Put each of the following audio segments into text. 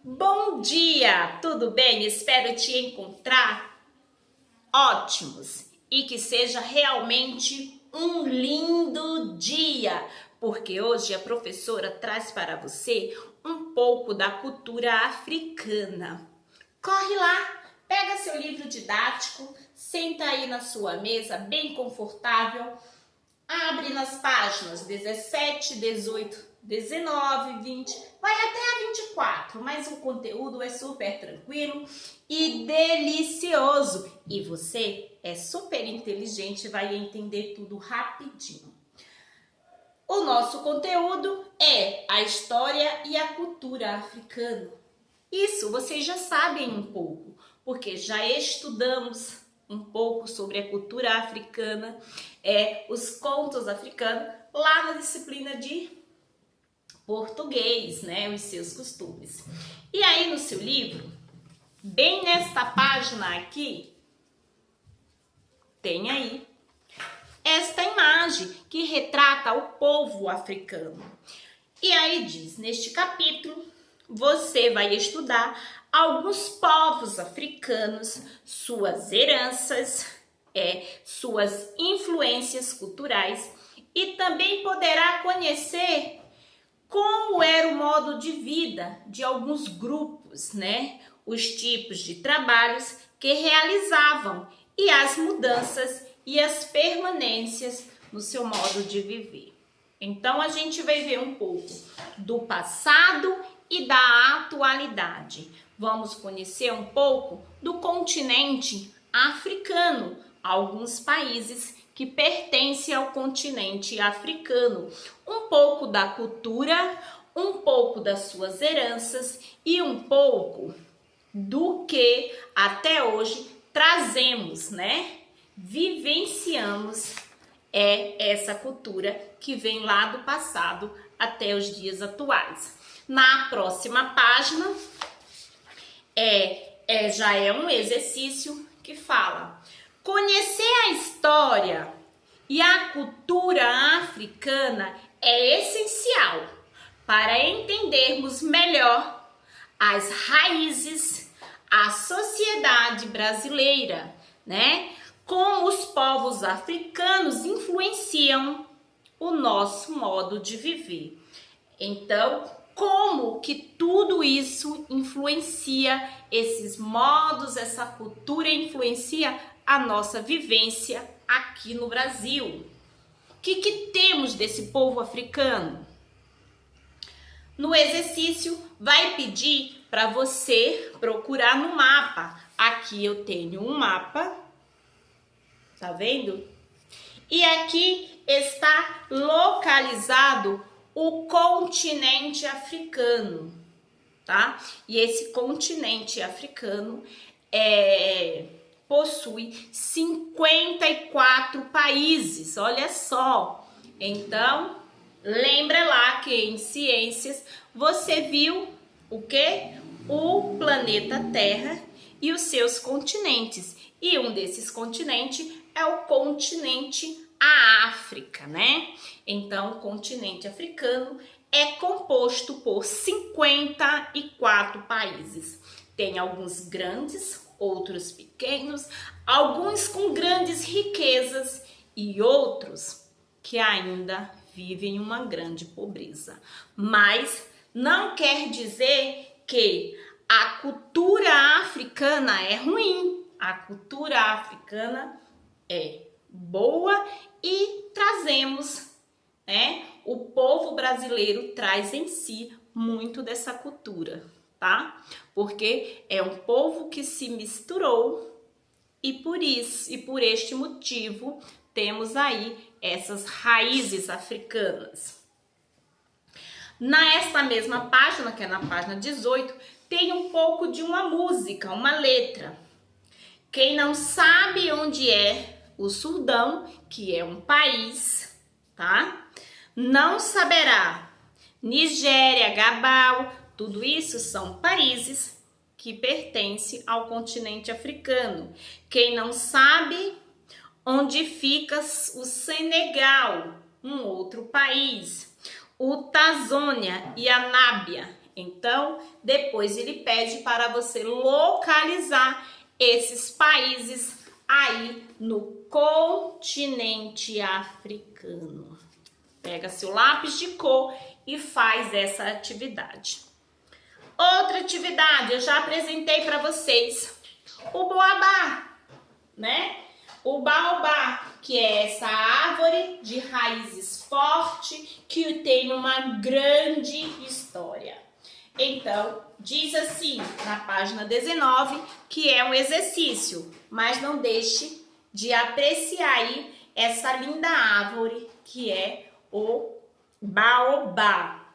Bom dia, tudo bem? Espero te encontrar ótimos e que seja realmente um lindo dia, porque hoje a professora traz para você um pouco da cultura africana. Corre lá, pega seu livro didático, senta aí na sua mesa bem confortável, abre nas páginas 17, 18, 19, 20, vai até a 24, mas o conteúdo é super tranquilo e delicioso. E você é super inteligente e vai entender tudo rapidinho. O nosso conteúdo é a história e a cultura africana. Isso vocês já sabem um pouco, porque já estudamos um pouco sobre a cultura africana, os contos africanos, lá na disciplina de português, né, os seus costumes. E aí no seu livro, bem nesta página aqui, tem aí esta imagem que retrata o povo africano. E aí diz, neste capítulo, você vai estudar alguns povos africanos, suas heranças, suas influências culturais e também poderá conhecer como era o modo de vida de alguns grupos, né? Os tipos de trabalhos que realizavam e as mudanças e as permanências no seu modo de viver. Então, a gente vai ver um pouco do passado e da atualidade. Vamos conhecer um pouco do continente africano, alguns países que pertencem ao continente africano, um pouco da cultura, um pouco das suas heranças e um pouco do que até hoje trazemos, né? Vivenciamos essa cultura que vem lá do passado até os dias atuais. Na próxima página já é um exercício que fala: conhecer a história e a cultura africana é essencial para entendermos melhor as raízes, a sociedade brasileira, né? Como os povos africanos influenciam o nosso modo de viver. Então, como que tudo isso influencia esses modos, essa cultura influencia a nossa vivência aqui no Brasil? O que temos desse povo africano? No exercício, vai pedir para você procurar no mapa. Aqui eu tenho um mapa, tá vendo? E aqui está localizado o continente africano, tá? E esse continente africano possui 54 países, olha só. Então, lembra lá que em ciências você viu o quê? O planeta Terra e os seus continentes. E um desses continentes é o continente a África, né? Então, o continente africano é composto por 54 países. Tem alguns grandes, outros pequenos, alguns com grandes riquezas e outros que ainda vivem uma grande pobreza. Mas não quer dizer que a cultura africana é ruim. A cultura africana é boa e trazemos, né? O povo brasileiro traz em si muito dessa cultura, tá? Porque é um povo que se misturou e por isso e por este motivo temos aí essas raízes africanas. Nesta mesma página, que é na página 18, tem um pouco de uma música, uma letra. Quem não sabe onde é o Sudão, que é um país, tá? Não saberá. Nigéria, Gabão, tudo isso são países que pertencem ao continente africano. Quem não sabe onde fica o Senegal, um outro país. O Tanzânia e a Nábia Então, depois ele pede para você localizar esses países aí no continente africano. Pega seu lápis de cor e faz essa atividade. Outra atividade, eu já apresentei para vocês o boabá, né? O baobá, que é essa árvore de raízes forte que tem uma grande história. Então, diz assim na página 19 que é um exercício, mas não deixe de apreciar aí essa linda árvore que é o baobá,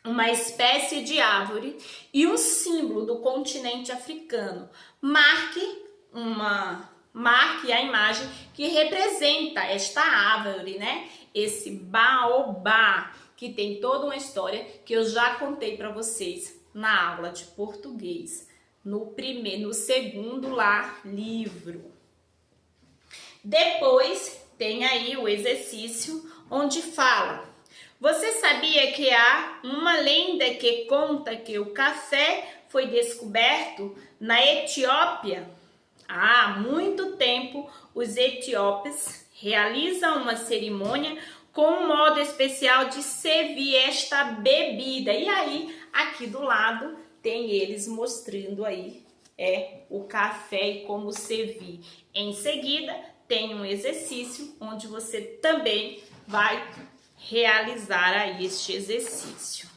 uma espécie de árvore e um símbolo do continente africano. Marque a imagem que representa esta árvore, né? Esse baobá, que tem toda uma história que eu já contei para vocês na aula de português, no segundo livro. Depois tem aí o exercício onde fala: você sabia que há uma lenda que conta que o café foi descoberto na Etiópia? Há muito tempo, os etíopes realizam uma cerimônia com um modo especial de servir esta bebida. E aí, aqui do lado, tem eles mostrando aí o café e como servir. Em seguida, tem um exercício onde você também vai realizar aí este exercício.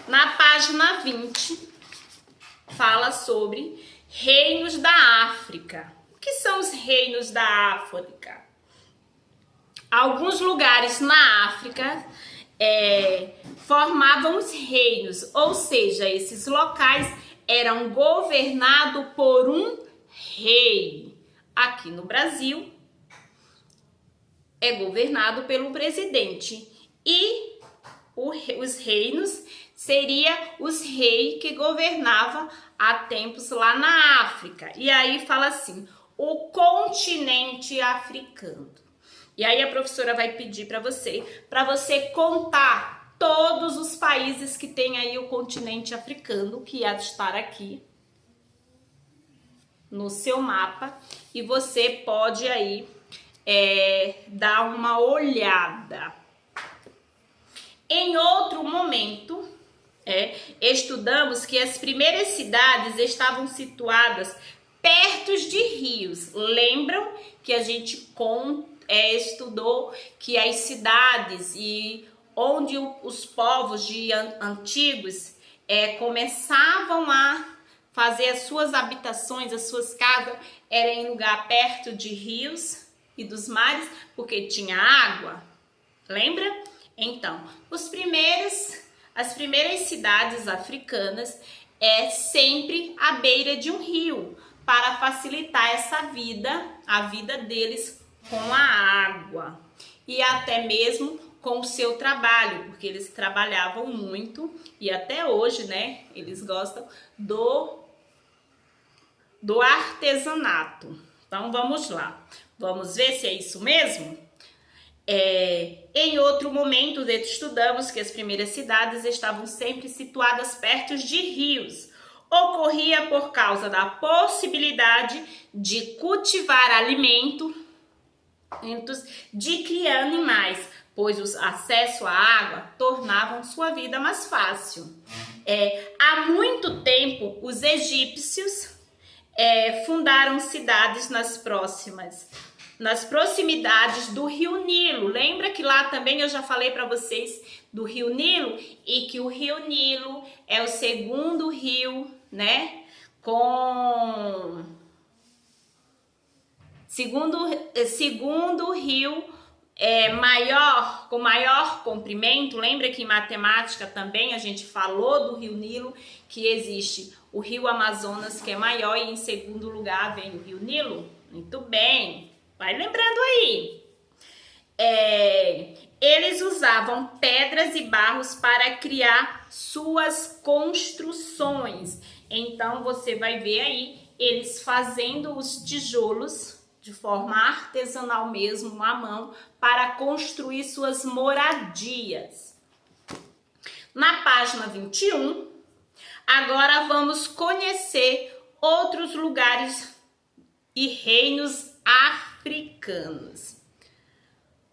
Na página 20, fala sobre reinos da África. O que são os reinos da África? Alguns lugares na África formavam os reinos, ou seja, esses locais eram governados por um rei. Aqui no Brasil é governado pelo presidente e os reinos seria os reis que governava há tempos lá na África. E aí fala assim, o continente africano. E aí a professora vai pedir para você contar todos os países que tem aí o continente africano, que há de estar aqui no seu mapa, e você pode aí dar uma olhada. Em outro momento, estudamos que as primeiras cidades estavam situadas perto de rios. Lembram que a gente estudou que as cidades e onde os povos antigos começavam a fazer as suas habitações, as suas casas, era em lugar perto de rios e dos mares, porque tinha água. Lembra? Então, as primeiras cidades africanas sempre à beira de um rio, para facilitar a vida deles com a água e até mesmo com o seu trabalho, porque eles trabalhavam muito e até hoje, né, eles gostam do artesanato. Então, vamos lá. Vamos ver se é isso mesmo? Em outro momento, estudamos que as primeiras cidades estavam sempre situadas perto de rios. Ocorria por causa da possibilidade de cultivar alimentos, de criar animais, pois o acesso à água tornavam sua vida mais fácil. Há muito tempo, os egípcios fundaram cidades nas proximidades do Rio Nilo. Lembra que lá também eu já falei para vocês do Rio Nilo e que o Rio Nilo é o segundo rio, né? Segundo rio com maior comprimento. Lembra que em matemática também a gente falou do Rio Nilo, que existe o Rio Amazonas, que é maior, e em segundo lugar vem o Rio Nilo? Muito bem, vai lembrando aí. Eles usavam pedras e barros para criar suas construções. Então, você vai ver aí eles fazendo os tijolos de forma artesanal mesmo, à mão, para construir suas moradias. Na página 21, agora vamos conhecer outros lugares e reinos africanos.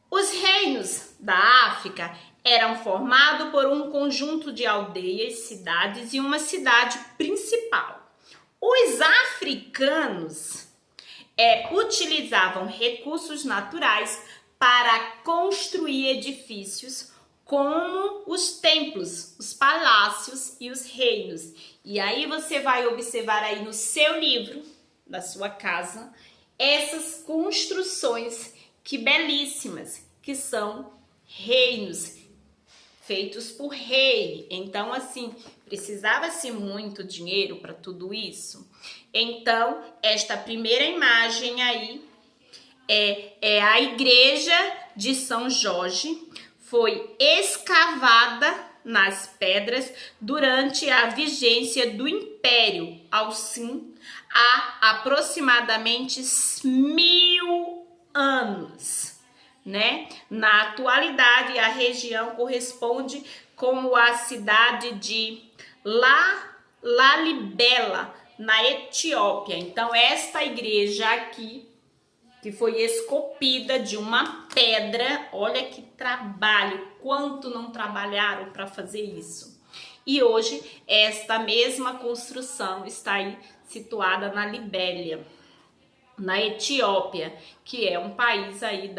Os reinos da África eram formados por um conjunto de aldeias, cidades e uma cidade principal. Os africanos utilizavam recursos naturais para construir edifícios como os templos, os palácios e os reinos. E aí você vai observar aí no seu livro, da sua casa, essas construções que belíssimas, que são reinos feitos por rei. Então, assim, precisava-se muito dinheiro para tudo isso. Então, esta primeira imagem aí é a igreja de São Jorge, foi escavada nas pedras durante a vigência do Império Alcim há aproximadamente 1000 anos, né? Na atualidade, a região corresponde como a cidade de Lalibela, na Etiópia. Então, esta igreja aqui, que foi esculpida de uma pedra, olha que trabalho, quanto não trabalharam para fazer isso. E hoje, esta mesma construção está aí situada na Libéria, na Etiópia, que é um país aí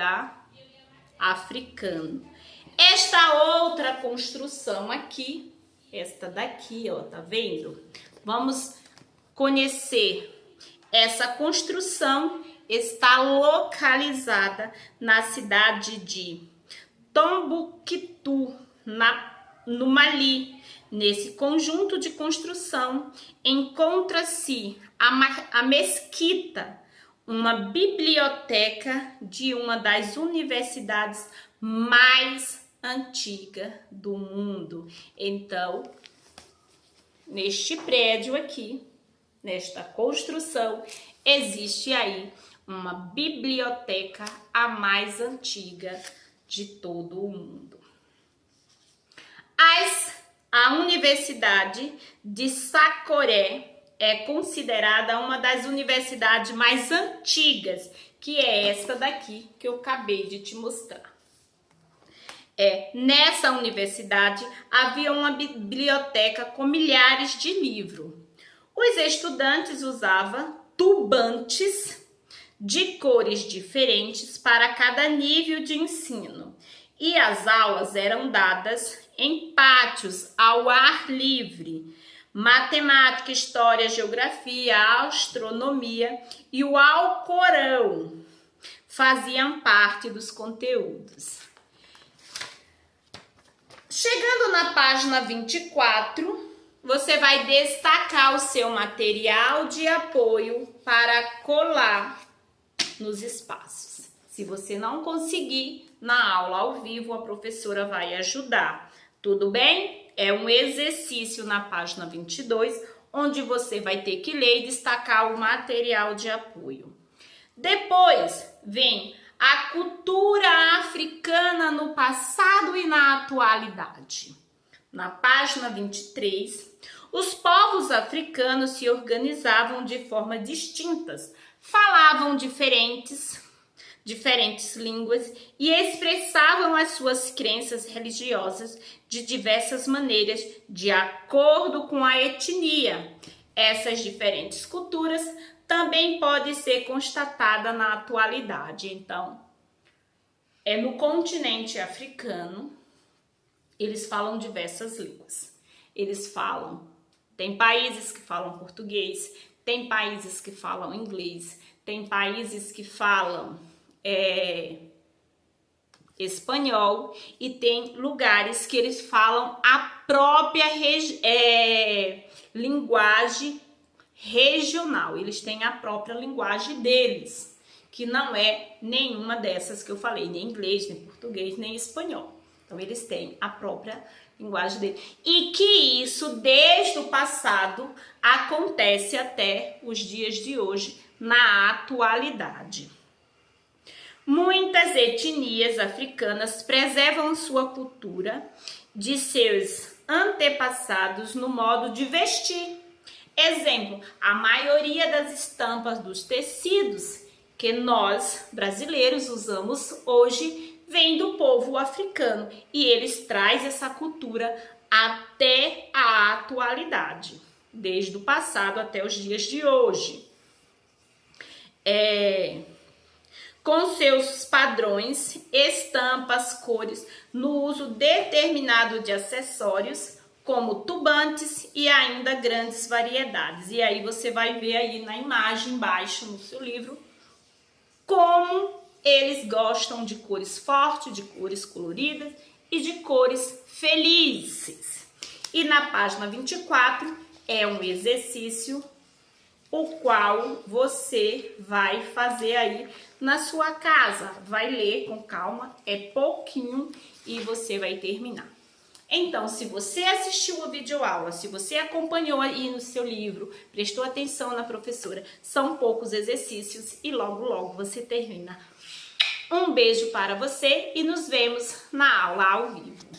africano. Esta outra construção aqui, esta daqui, ó, tá vendo? Vamos conhecer essa construção. Está localizada na cidade de Tombouctou, no Mali. Nesse conjunto de construção encontra-se a mesquita, uma biblioteca de uma das universidades mais antigas do mundo. Então, neste prédio aqui, nesta construção, existe aí uma biblioteca a mais antiga de todo o mundo. A Universidade de Sakoré é considerada uma das universidades mais antigas, que é esta daqui que eu acabei de te mostrar. Nessa universidade havia uma biblioteca com milhares de livros. Os estudantes usavam tubantes de cores diferentes para cada nível de ensino, e as aulas eram dadas em pátios ao ar livre. Matemática, história, geografia, astronomia e o Alcorão faziam parte dos conteúdos. Chegando na página 24, você vai destacar o seu material de apoio para colar nos espaços. Se você não conseguir, na aula ao vivo, a professora vai ajudar. Tudo bem? É um exercício na página 22, onde você vai ter que ler e destacar o material de apoio. Depois vem a cultura africana no passado e na atualidade. Na página 23, os povos africanos se organizavam de forma distintas, falavam diferentes línguas e expressavam as suas crenças religiosas de diversas maneiras, de acordo com a etnia. Essas diferentes culturas também podem ser constatadas na atualidade. Então, no continente africano, eles falam diversas línguas. Tem países que falam português, tem países que falam inglês, tem países que falam espanhol, e tem lugares que eles falam a própria linguagem regional. Eles têm a própria linguagem deles, que não é nenhuma dessas que eu falei, nem inglês, nem português, nem espanhol. Então, eles têm a própria linguagem deles. E que isso, desde o passado, acontece até os dias de hoje, na atualidade. Muitas etnias africanas preservam sua cultura de seus antepassados no modo de vestir. Exemplo, a maioria das estampas dos tecidos que nós, brasileiros, usamos hoje vem do povo africano e eles trazem essa cultura até a atualidade, desde o passado até os dias de hoje. Com seus padrões, estampas, cores, no uso determinado de acessórios, como tubantes e ainda grandes variedades. E aí você vai ver aí na imagem embaixo no seu livro como eles gostam de cores fortes, de cores coloridas e de cores felizes. E na página 24 é um exercício o qual você vai fazer aí na sua casa. Vai ler com calma, é pouquinho e você vai terminar. Então, se você assistiu a videoaula, se você acompanhou aí no seu livro, prestou atenção na professora, são poucos exercícios e logo, logo você termina. Um beijo para você e nos vemos na aula ao vivo.